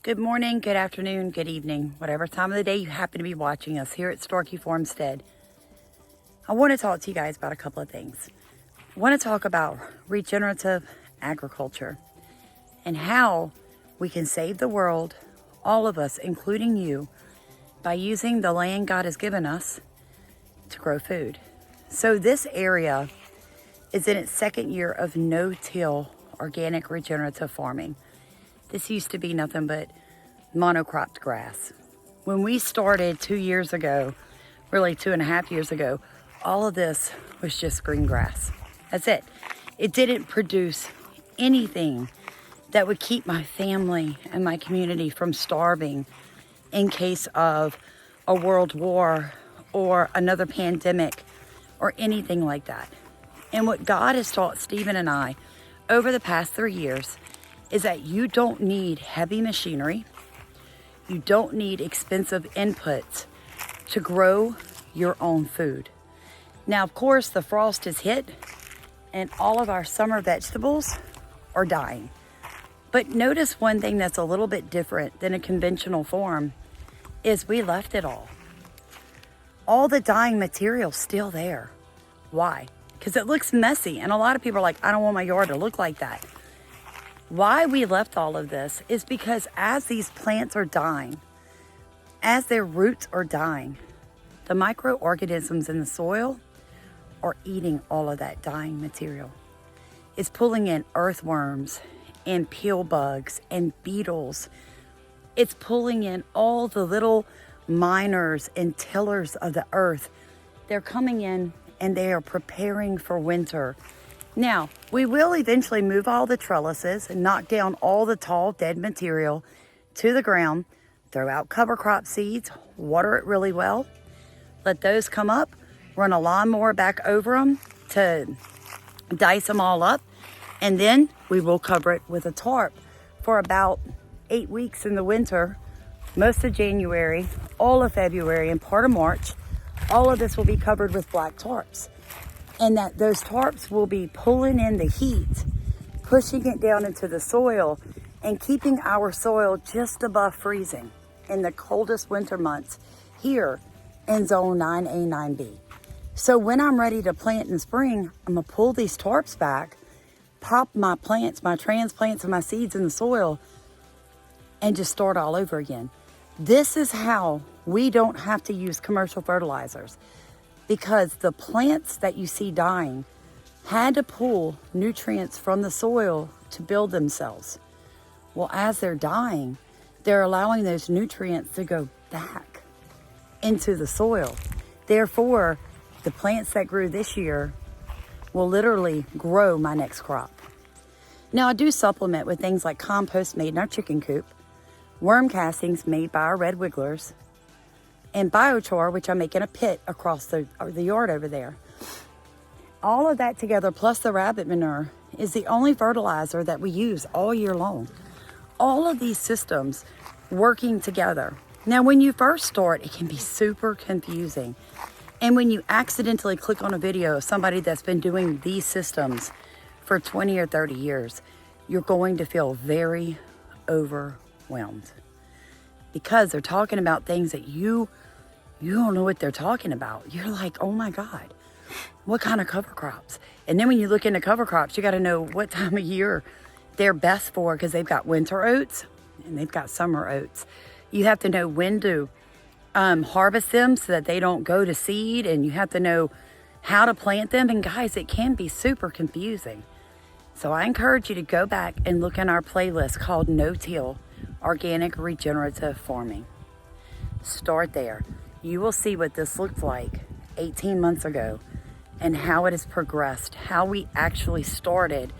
Good morning, good afternoon, good evening, whatever time of the day you happen to be watching us here at Starkey Farmstead. I want to talk to you guys about a couple of things. I want to talk about regenerative agriculture and how we can save the world, all of us, including you, by using the land God has given us to grow food. So this area is in its second year of no-till organic regenerative farming. This used to be nothing but monocropped grass. When we started 2 years ago, really 2.5 years ago, all of this was just green grass. That's it. It didn't produce anything that would keep my family and my community from starving in case of a world war or another pandemic or anything like that. And what God has taught Stephen and I over the past 3 years is that you don't need heavy machinery. You don't need expensive inputs to grow your own food. Now, of course, the frost has hit and all of our summer vegetables are dying. But notice one thing that's a little bit different than a conventional farm is we left it all. All the dying material's still there. Why? Because it looks messy, and a lot of people are like, I don't want my yard to look like that. Why we left all of this is because as these plants are dying, as their roots are dying, the microorganisms in the soil are eating all of that dying material. It's pulling in earthworms and peel bugs and beetles. It's pulling in all the little miners and tillers of the earth. They're coming in and they are preparing for winter. Now, we will eventually move all the trellises and knock down all the tall, dead material to the ground, throw out cover crop seeds, water it really well, let those come up, run a lawnmower back over them to dice them all up, and then we will cover it with a tarp for about 8 weeks in the winter, most of January, all of February, and part of March. All of this will be covered with black tarps. And that those tarps will be pulling in the heat, pushing it down into the soil, and keeping our soil just above freezing in the coldest winter months here in zone 9A, 9B. So when I'm ready to plant in spring, I'm gonna pull these tarps back, pop my plants, my transplants and my seeds in the soil, and just start all over again. This is how we don't have to use commercial fertilizers, because the plants that you see dying had to pull nutrients from the soil to build themselves. Well, as they're dying, they're allowing those nutrients to go back into the soil. Therefore, the plants that grew this year will literally grow my next crop. Now, I do supplement with things like compost made in our chicken coop, worm castings made by our red wigglers, and biochar, which I make in a pit across the yard over there. All of that together, plus the rabbit manure, is the only fertilizer that we use all year long. All of these systems working together. Now, when you first start, it can be super confusing. And when you accidentally click on a video of somebody that's been doing these systems for 20 or 30 years, you're going to feel very overwhelmed. Because they're talking about things that you don't know what they're talking about. You're like, oh my God, what kind of cover crops? And then when you look into cover crops, you got to know what time of year they're best for, because they've got winter oats and they've got summer oats. You have to know when to harvest them so that they don't go to seed, and you have to know how to plant them. And guys, it can be super confusing. So I encourage you to go back and look in our playlist called No-Till Organic Regenerative Farming. Start there. You will see what this looked like 18 months ago and how it has progressed, how we actually started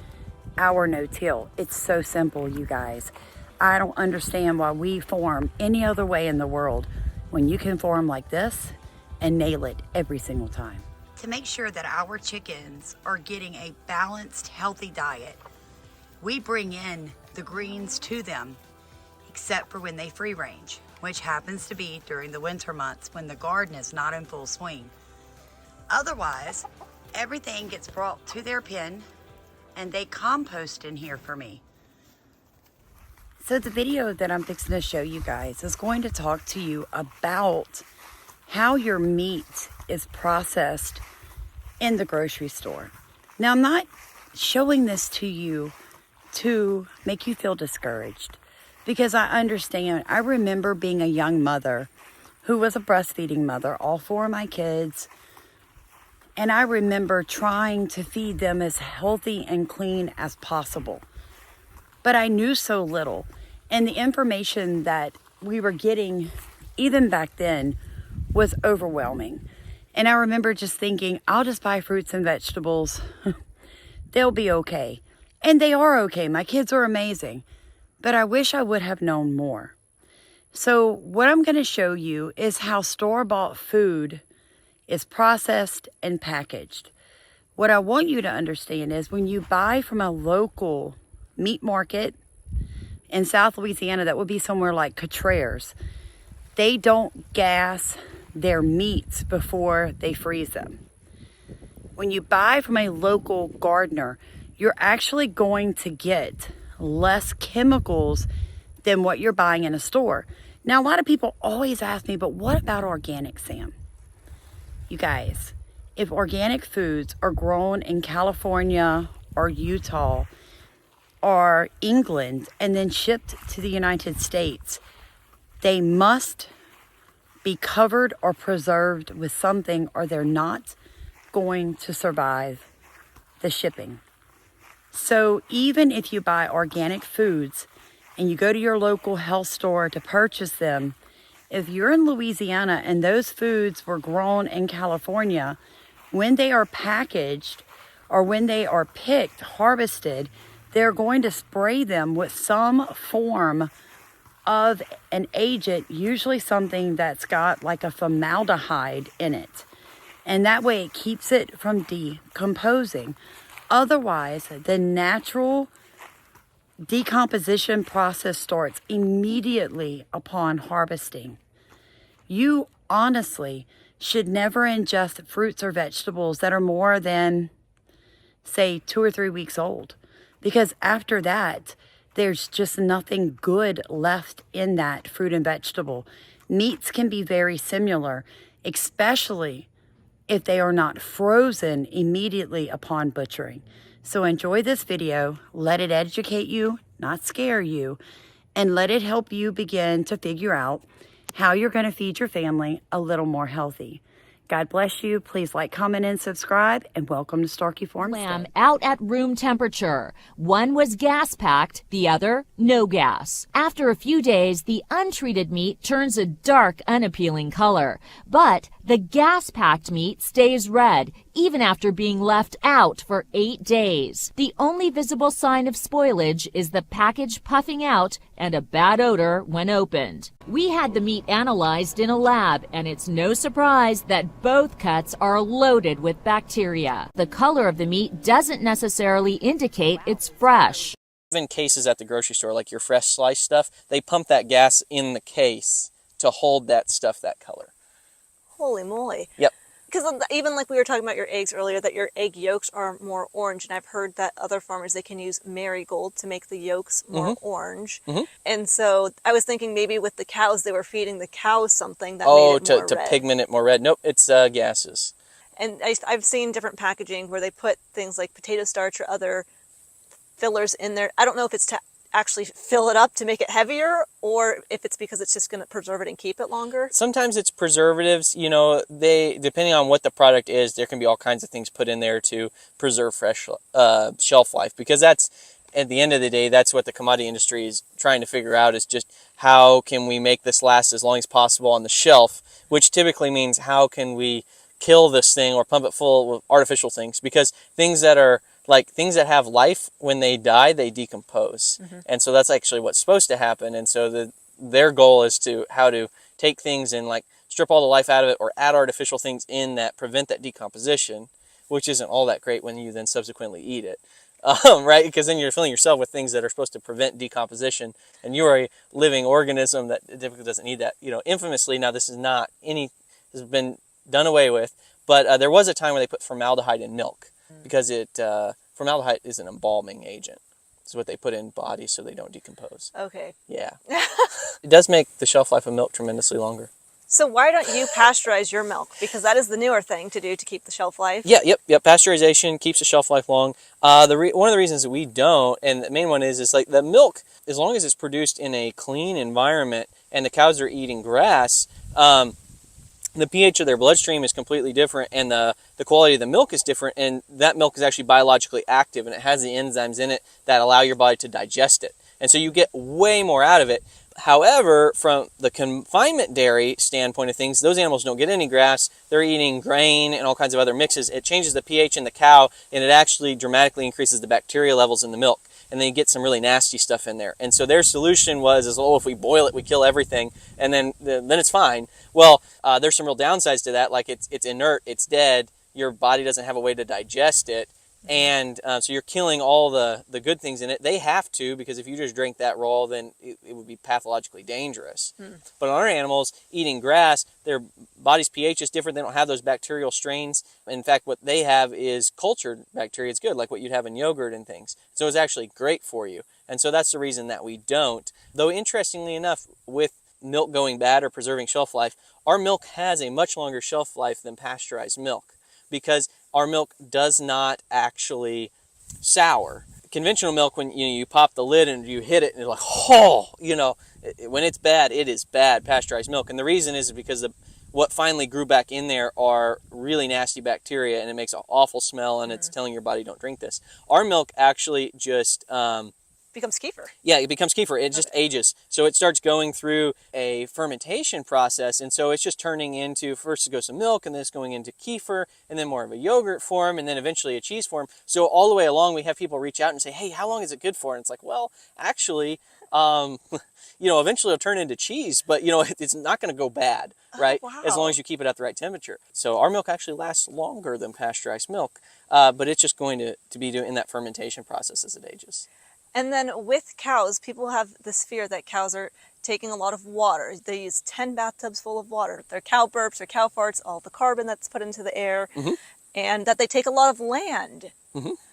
our no-till. It's so simple, you guys. I don't understand why we farm any other way in the world when you can farm like this and nail it every single time. To make sure that our chickens are getting a balanced, healthy diet, we bring in the greens to them, except for when they free range, which happens to be during the winter months when the garden is not in full swing. Otherwise, everything gets brought to their pen and they compost in here for me. So the video that I'm fixing to show you guys is going to talk to you about how your meat is processed in the grocery store. Now, I'm not showing this to you to make you feel discouraged, because I understand. I remember being a young mother who was a breastfeeding mother, all 4 of my kids. And I remember trying to feed them as healthy and clean as possible. But I knew so little. And the information that we were getting, even back then, was overwhelming. And I remember just thinking, I'll just buy fruits and vegetables. They'll be okay. And they are okay. My kids are amazing. But I wish I would have known more. So what I'm going to show you is how store-bought food is processed and packaged. What I want you to understand is when you buy from a local meat market in South Louisiana, that would be somewhere like Cotraire's, they don't gas their meats before they freeze them. When you buy from a local gardener, you're actually going to get less chemicals than what you're buying in a store. Now, a lot of people always ask me, but what about organic, Sam? You guys, if organic foods are grown in California or Utah or England and then shipped to the United States, they must be covered or preserved with something, or they're not going to survive the shipping. So even if you buy organic foods and you go to your local health store to purchase them, if you're in Louisiana and those foods were grown in California, when they are packaged or when they are picked, harvested, they're going to spray them with some form of an agent, usually something that's got like a formaldehyde in it. And that way it keeps it from decomposing. Otherwise, the natural decomposition process starts immediately upon harvesting. You honestly should never ingest fruits or vegetables that are more than, say, 2 or 3 weeks old, because after that, there's just nothing good left in that fruit and vegetable. Meats can be very similar, especially if they are not frozen immediately upon butchering. So enjoy this video, let it educate you, not scare you, and let it help you begin to figure out how you're going to feed your family a little more healthy. God bless you. Please like, comment, and subscribe, and welcome to Starkey Farmstead. Lamb out at room temperature. One was gas-packed, the other no gas. After a few days, the untreated meat turns a dark, unappealing color. But the gas-packed meat stays red, even after being left out for 8 days. The only visible sign of spoilage is the package puffing out and a bad odor when opened. We had the meat analyzed in a lab, and it's no surprise that both cuts are loaded with bacteria. The color of the meat doesn't necessarily indicate it's fresh. Even cases at the grocery store, like your fresh sliced stuff, they pump that gas in the case to hold that stuff that color. Holy moly. Yep. Because even like we were talking about your eggs earlier, that your egg yolks are more orange, and I've heard that other farmers, they can use marigold to make the yolks more orange. And so I was thinking maybe with the cows, they were feeding the cows something that made it more red. To pigment it more red. Nope, it's gases. And I've seen different packaging where they put things like potato starch or other fillers in there. I don't know if it's to actually fill it up to make it heavier, or if it's because it's just going to preserve it and keep it longer. Sometimes it's preservatives. You know, they, depending on what the product is, there can be all kinds of things put in there to preserve fresh shelf life, because that's, at the end of the day, that's what the commodity industry is trying to figure out, is just how can we make this last as long as possible on the shelf, which typically means how can we kill this thing or pump it full of artificial things, because things that are like things that have life, when they die, they decompose. And so that's actually what's supposed to happen. And so their goal is to how to take things and like strip all the life out of it, or add artificial things in that prevent that decomposition, which isn't all that great when you then subsequently eat it. Right? Because then you're filling yourself with things that are supposed to prevent decomposition, and you are a living organism that typically doesn't need that. You know, infamously, now this is not any, this has been done away with, but there was a time where they put formaldehyde in milk, because it formaldehyde is an embalming agent. is what they put in bodies so they don't decompose. Okay. Yeah. It does make the shelf life of milk tremendously longer. So why don't you pasteurize your milk? Because that is the newer thing to do to keep the shelf life. Yeah, yep. Pasteurization keeps the shelf life long. One of the reasons that we don't, and the main one is like the milk, as long as it's produced in a clean environment and the cows are eating grass, the pH of their bloodstream is completely different, and the quality of the milk is different, and that milk is actually biologically active, and it has the enzymes in it that allow your body to digest it. And so you get way more out of it. However, from the confinement dairy standpoint of things, those animals don't get any grass. They're eating grain and all kinds of other mixes. It changes the pH in the cow, and it actually dramatically increases the bacteria levels in the milk. And then you get some really nasty stuff in there. And so their solution was, oh, if we boil it, we kill everything, and then it's fine. Well, there's some real downsides to that, like it's inert, it's dead, your body doesn't have a way to digest it, and so you're killing all the good things in it. They have to, because if you just drink that raw, then it would be pathologically dangerous. But on our animals, eating grass, their body's pH is different. They don't have those bacterial strains. In fact, what they have is cultured bacteria. It's good, like what you'd have in yogurt and things. So it's actually great for you. And so that's the reason that we don't. Though interestingly enough, with milk going bad or preserving shelf life, our milk has a much longer shelf life than pasteurized milk, because our milk does not actually sour. Conventional milk, when you pop the lid and you hit it, and it's like, oh, when it's bad, it is bad, pasteurized milk. And the reason is because what finally grew back in there are really nasty bacteria, and it makes an awful smell, and it's telling your body, don't drink this. Our milk actually just becomes kefir. Yeah, it becomes kefir. It just ages. So it starts going through a fermentation process, and so it's just turning into, first it goes to milk, and then it's going into kefir, and then more of a yogurt form, and then eventually a cheese form. So all the way along, we have people reach out and say, hey, how long is it good for? And it's like, well, actually, eventually it'll turn into cheese, but it's not going to go bad, right? Oh, wow. As long as you keep it at the right temperature. So our milk actually lasts longer than pasteurized milk, but it's just going to be doing in that fermentation process as it ages. And then with cows, people have this fear that cows are taking a lot of water. They use 10 bathtubs full of water. Their cow burps, their cow farts, all the carbon that's put into the air, and that they take a lot of land.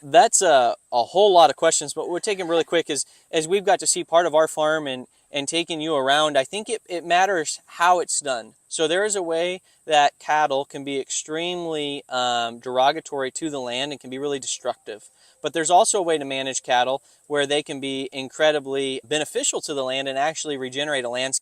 That's a whole lot of questions, but we're taking really quick as we've got to see part of our farm and taking you around. I think it matters how it's done. So there is a way that cattle can be extremely derogatory to the land and can be really destructive. But there's also a way to manage cattle where they can be incredibly beneficial to the land and actually regenerate a landscape.